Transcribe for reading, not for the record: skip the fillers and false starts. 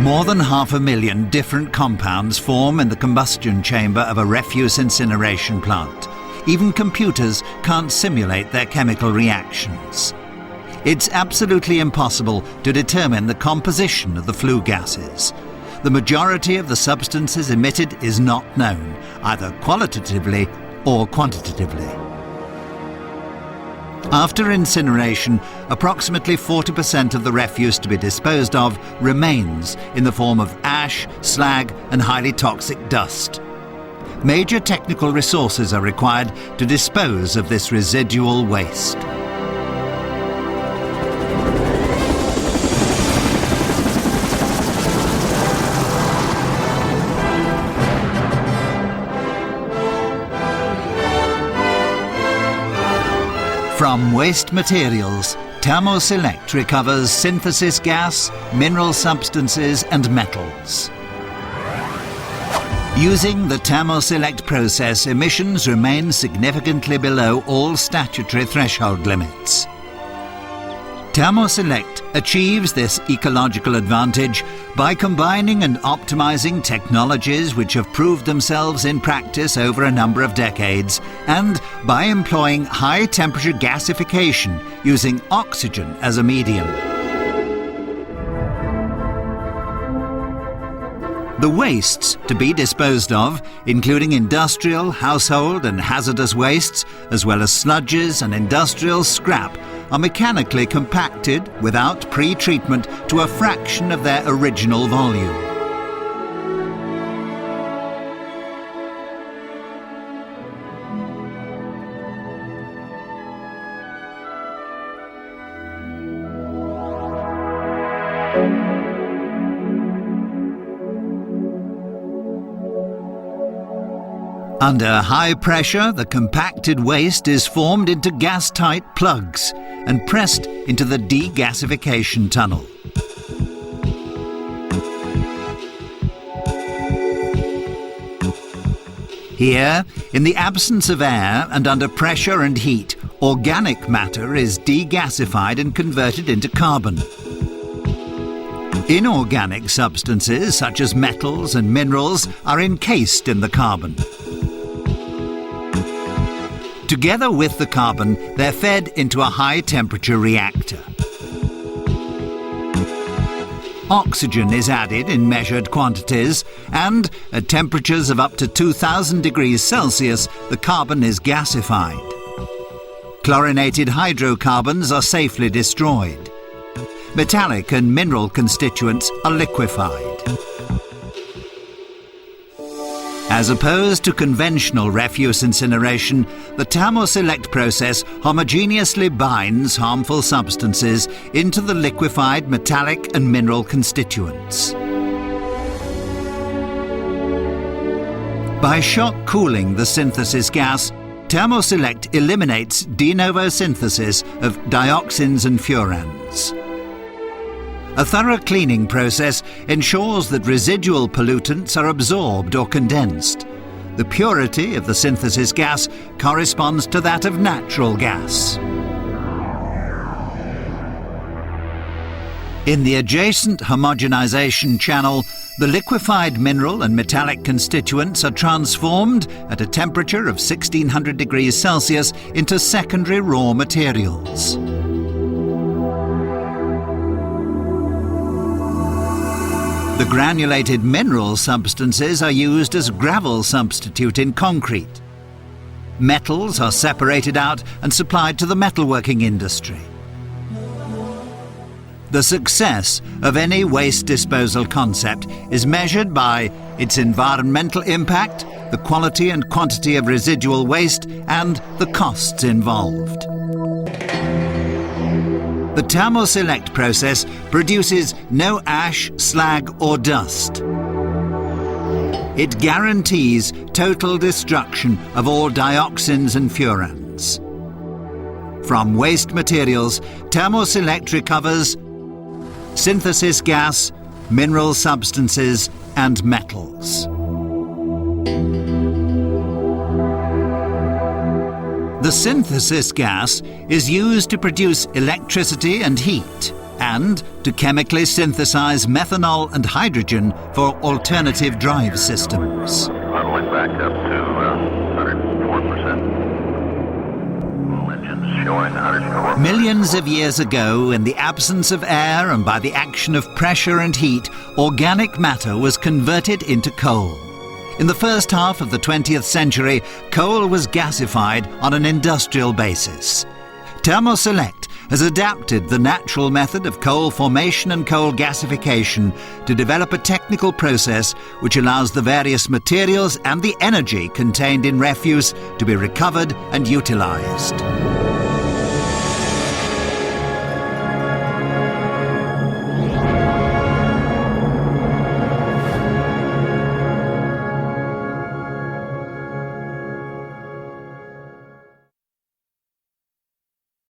More than 500,000 different compounds form in the combustion chamber of a refuse incineration plant. Even computers can't simulate their chemical reactions. It's absolutely impossible to determine the composition of the flue gases. The majority of the substances emitted is not known, either qualitatively or quantitatively. After incineration, approximately 40% of the refuse to be disposed of remains in the form of ash, slag, and highly toxic dust. Major technical resources are required to dispose of this residual waste. From waste materials, Thermoselect recovers synthesis gas, mineral substances and metals. Using the Thermoselect process, emissions remain significantly below all statutory threshold limits. Thermoselect achieves this ecological advantage by combining and optimizing technologies which have proved themselves in practice over a number of decades, and by employing high-temperature gasification using oxygen as a medium. The wastes to be disposed of, including industrial, household and hazardous wastes, as well as sludges and industrial scrap, are mechanically compacted without pre-treatment to a fraction of their original volume. Under high pressure, the compacted waste is formed into gas-tight plugs and pressed into the degasification tunnel. Here, in the absence of air and under pressure and heat, organic matter is degasified and converted into carbon. Inorganic substances, such as metals and minerals, are encased in the carbon. Together with the carbon, they're fed into a high-temperature reactor. Oxygen is added in measured quantities, and at temperatures of up to 2000 degrees Celsius, the carbon is gasified. Chlorinated hydrocarbons are safely destroyed. Metallic and mineral constituents are liquefied. As opposed to conventional refuse incineration, the Thermoselect process homogeneously binds harmful substances into the liquefied metallic and mineral constituents. By shock cooling the synthesis gas, Thermoselect eliminates de novo synthesis of dioxins and furans. A thorough cleaning process ensures that residual pollutants are absorbed or condensed. The purity of the synthesis gas corresponds to that of natural gas. In the adjacent homogenization channel, the liquefied mineral and metallic constituents are transformed at a temperature of 1600 degrees Celsius into secondary raw materials. The granulated mineral substances are used as gravel substitute in concrete. Metals are separated out and supplied to the metalworking industry. The success of any waste disposal concept is measured by its environmental impact, the quality and quantity of residual waste, and the costs involved. The Thermoselect process produces no ash, slag or dust. It guarantees total destruction of all dioxins and furans. From waste materials, Thermoselect recovers synthesis gas, mineral substances and metals. The synthesis gas is used to produce electricity and heat, and to chemically synthesize methanol and hydrogen for alternative drive systems. Throttling back up to 104%. Engines showing 104%. Millions of years ago, in the absence of air and by the action of pressure and heat, organic matter was converted into coal. In the first half of the 20th century, coal was gasified on an industrial basis. Thermoselect has adapted the natural method of coal formation and coal gasification to develop a technical process which allows the various materials and the energy contained in refuse to be recovered and utilized.